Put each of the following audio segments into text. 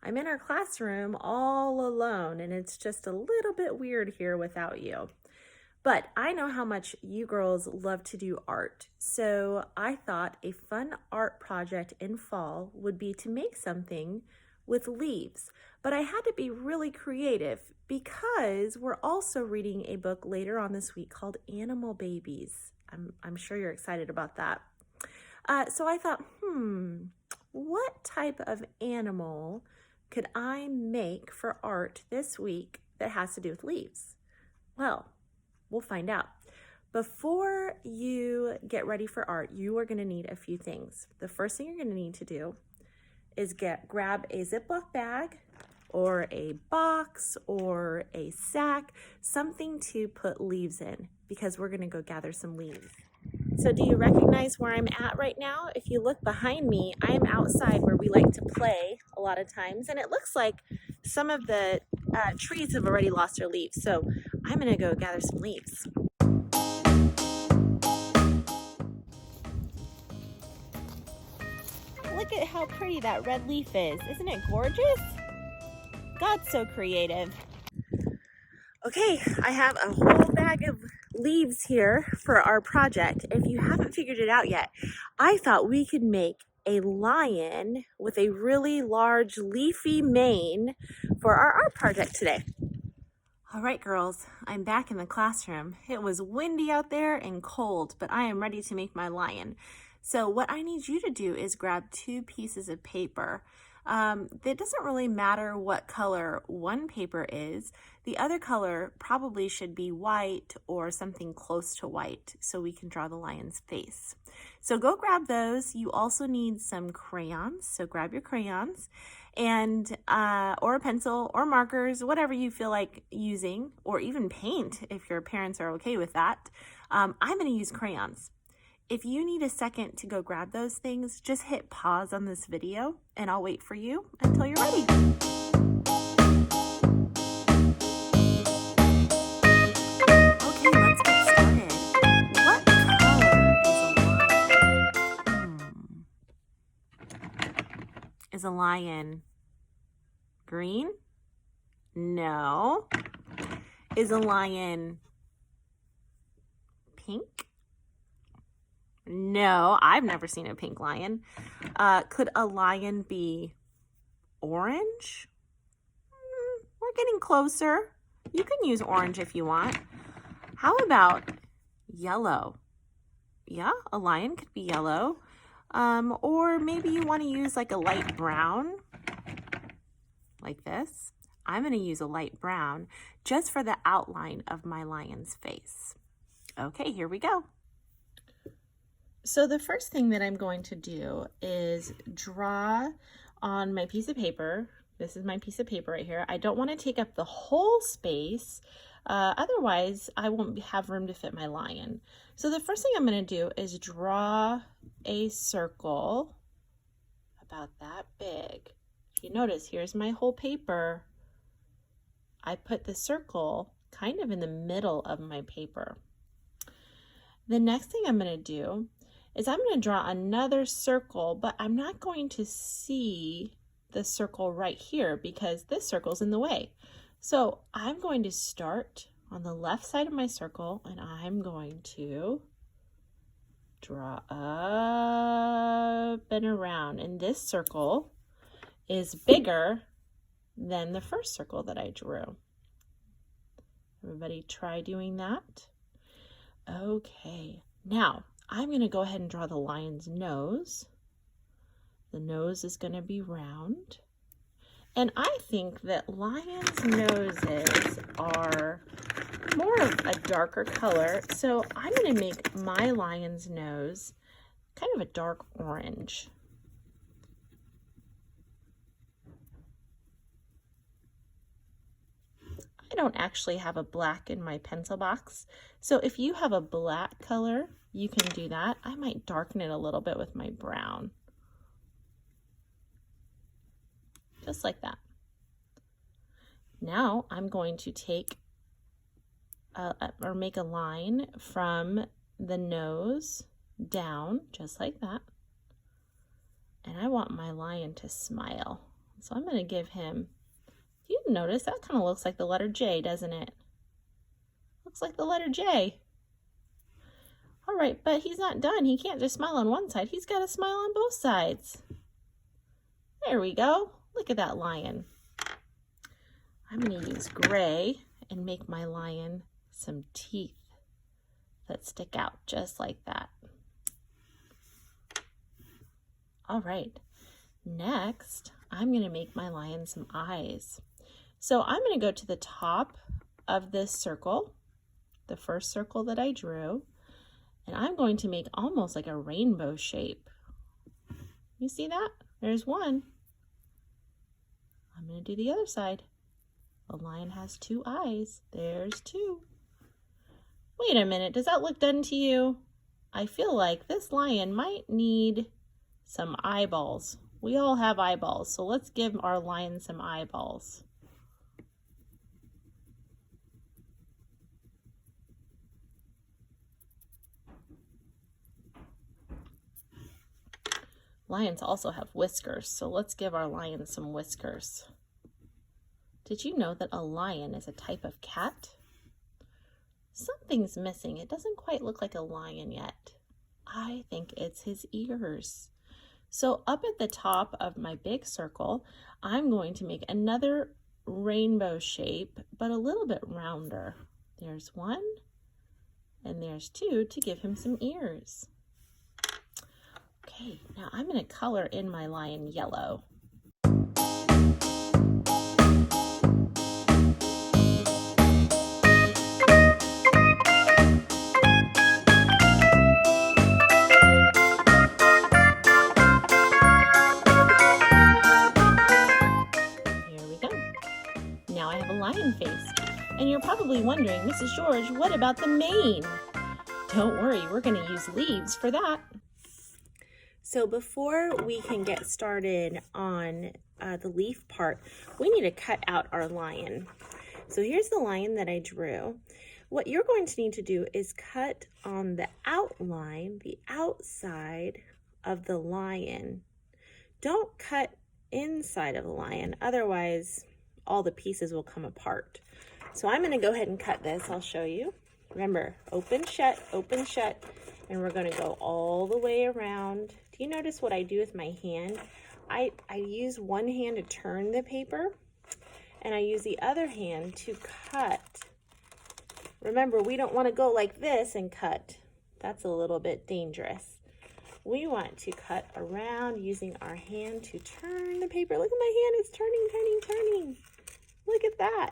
I'm in our classroom all alone, and it's just a little bit weird here without you. But I know how much you girls love to do art, so I thought a fun art project in fall would be to make something with leaves. But I had to be really creative because we're also reading a book later on this week called Animal Babies. I'm sure you're excited about that. So I thought, what type of animal could I make for art this week that has to do with leaves? Well, we'll find out. Before you get ready for art, you are going to need a few things. The first thing you're going to need to do is grab a Ziploc bag or a box or a sack, something to put leaves in, because we're going to go gather some leaves. So do you recognize where I'm at right now? If you look behind me, I am outside where we like to play a lot of times, and it looks like some of the trees have already lost their leaves. So I'm gonna go gather some leaves. Look at how pretty that red leaf is. Isn't it gorgeous? God's so creative. Okay, I have a whole bag of leaves here for our project. If you haven't figured it out yet, I thought we could make a lion with a really large leafy mane for our art project today. All right, girls, I'm back in the classroom. It was windy out there and cold, but I am ready to make my lion. So what I need you to do is grab 2 pieces of paper. It doesn't really matter what color one paper is. The other color probably should be white or something close to white so we can draw the lion's face. So go grab those. You also need some crayons, so grab your crayons and or a pencil or markers, whatever you feel like using, or even paint if your parents are okay with that. I'm going to use crayons. If you need a second to go grab those things, just hit pause on this video and I'll wait for you until you're ready. Okay, let's get started. What color is a lion? Green? No. Is a lion pink? No, I've never seen a pink lion. Could a lion be orange? We're getting closer. You can use orange if you want. How about yellow? Yeah, a lion could be yellow. Or maybe you want to use like a light brown, like this. I'm going to use a light brown just for the outline of my lion's face. Okay, here we go. So the first thing that I'm going to do is draw on my piece of paper. This is my piece of paper right here. I don't want to take up the whole space. Otherwise, I won't have room to fit my lion. So the first thing I'm going to do is draw a circle about that big. If you notice, here's my whole paper. I put the circle kind of in the middle of my paper. The next thing I'm going to do is I'm going to draw another circle, but I'm not going to see the circle right here because this circle's in the way. So I'm going to start on the left side of my circle and I'm going to draw up and around. And this circle is bigger than the first circle that I drew. Everybody try doing that? Okay, now I'm going to go ahead and draw the lion's nose. The nose is going to be round. And I think that lions' noses are more of a darker color, so I'm going to make my lion's nose kind of a dark orange. I don't actually have a black in my pencil box, so if you have a black color, you can do that. I might darken it a little bit with my brown. Just like that. Now I'm going to take or make a line from the nose down, just like that. And I want my lion to smile. So I'm going to give him, you notice that kind of looks like the letter J, doesn't it? Looks like the letter J. All right, but he's not done. He can't just smile on one side. He's got to smile on both sides. There we go. Look at that lion. I'm going to use gray and make my lion some teeth that stick out just like that. All right, next I'm going to make my lion some eyes. So I'm going to go to the top of this circle, the first circle that I drew, and I'm going to make almost like a rainbow shape. You see that? There's one. I'm going to do the other side. The lion has two eyes. There's two. Wait a minute, does that look done to you? I feel like this lion might need some eyeballs. We all have eyeballs, so let's give our lion some eyeballs. Lions also have whiskers, so let's give our lion some whiskers. Did you know that a lion is a type of cat? Something's missing. It doesn't quite look like a lion yet. I think it's his ears. So up at the top of my big circle, I'm going to make another rainbow shape, but a little bit rounder. There's one, and there's two to give him some ears. Okay, now I'm going to color in my lion yellow. Lion face. And you're probably wondering, Mrs. George, what about the mane? Don't worry, we're going to use leaves for that. So before we can get started on the leaf part, we need to cut out our lion. So here's the lion that I drew. What you're going to need to do is cut on the outline, the outside of the lion. Don't cut inside of the lion, otherwise all the pieces will come apart. So I'm going to go ahead and cut this. I'll show you. Remember, open, shut, and we're going to go all the way around. Do you notice what I do with my hand? I use one hand to turn the paper, and I use the other hand to cut. Remember, we don't want to go like this and cut. That's a little bit dangerous. We want to cut around using our hand to turn the paper. Look at my hand, it's turning. Look at that.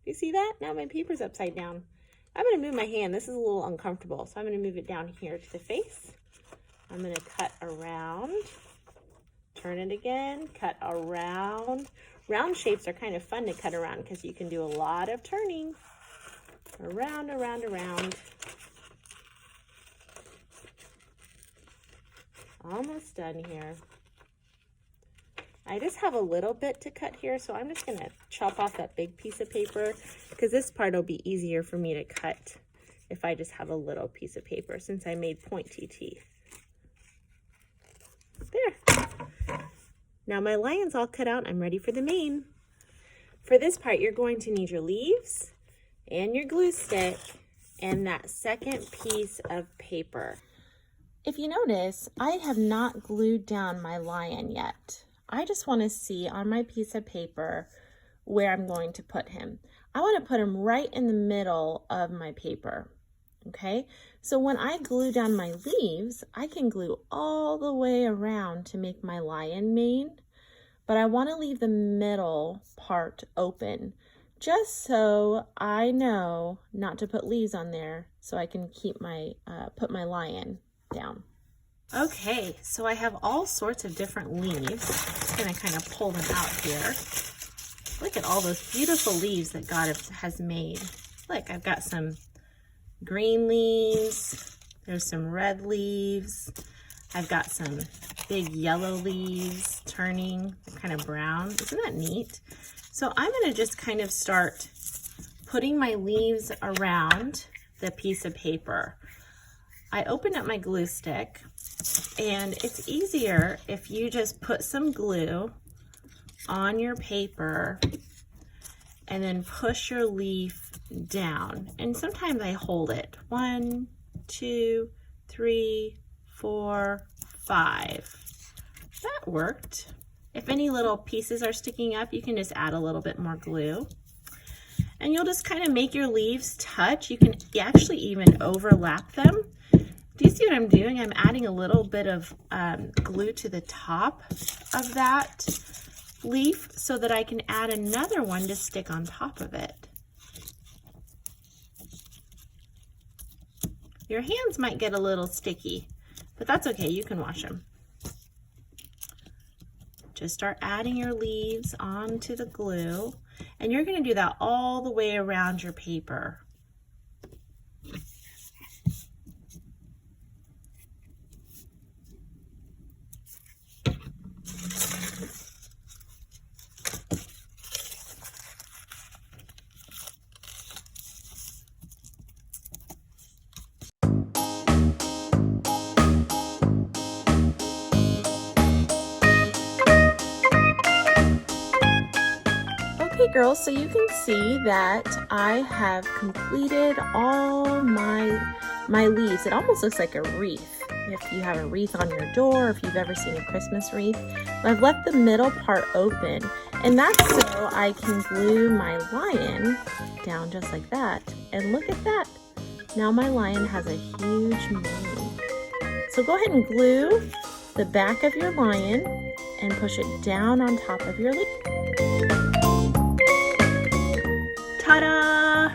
You see that? Now my paper's upside down. I'm going to move my hand. This is a little uncomfortable, so I'm going to move it down here to the face. I'm going to cut around, turn it again, cut around. Round shapes are kind of fun to cut around because you can do a lot of turning. Around. Almost done here. I just have a little bit to cut here, so I'm just going to chop off that big piece of paper because this part will be easier for me to cut if I just have a little piece of paper since I made pointy teeth. There. Now my lion's all cut out. I'm ready for the mane. For this part, you're going to need your leaves and your glue stick and that second piece of paper. If you notice, I have not glued down my lion yet. I just want to see on my piece of paper where I'm going to put him. I want to put him right in the middle of my paper. Okay, so when I glue down my leaves, I can glue all the way around to make my lion mane, but I want to leave the middle part open just so I know not to put leaves on there so I can keep my put my lion down. Okay, so I have all sorts of different leaves. I'm just going to kind of pull them out here. Look at all those beautiful leaves that God has made. Look, I've got some green leaves. There's some red leaves. I've got some big yellow leaves turning. They're kind of brown. Isn't that neat? So I'm going to just kind of start putting my leaves around the piece of paper. I opened up my glue stick, and it's easier if you just put some glue on your paper and then push your leaf down. And sometimes I hold it. 1, 2, 3, 4, 5. That worked. If any little pieces are sticking up, you can just add a little bit more glue. And you'll just kind of make your leaves touch. You can actually even overlap them. Do you see what I'm doing? I'm adding a little bit of glue to the top of that leaf so that I can add another one to stick on top of it. Your hands might get a little sticky, but that's okay, you can wash them. Just start adding your leaves onto the glue, and you're going to do that all the way around your paper. Okay girls, so you can see that I have completed all my leaves. It almost looks like a wreath. If you have a wreath on your door, if you've ever seen a Christmas wreath. I've left the middle part open, and that's so I can glue my lion down just like that. And look at that. Now my lion has a huge mane. So go ahead and glue the back of your lion and push it down on top of your leaf. Ta-da!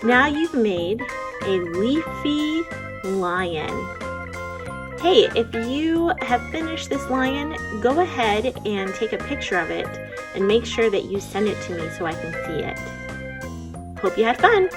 Now you've made a leafy lion. Hey, if you have finished this lion, go ahead and take a picture of it and make sure that you send it to me so I can see it. Hope you had fun!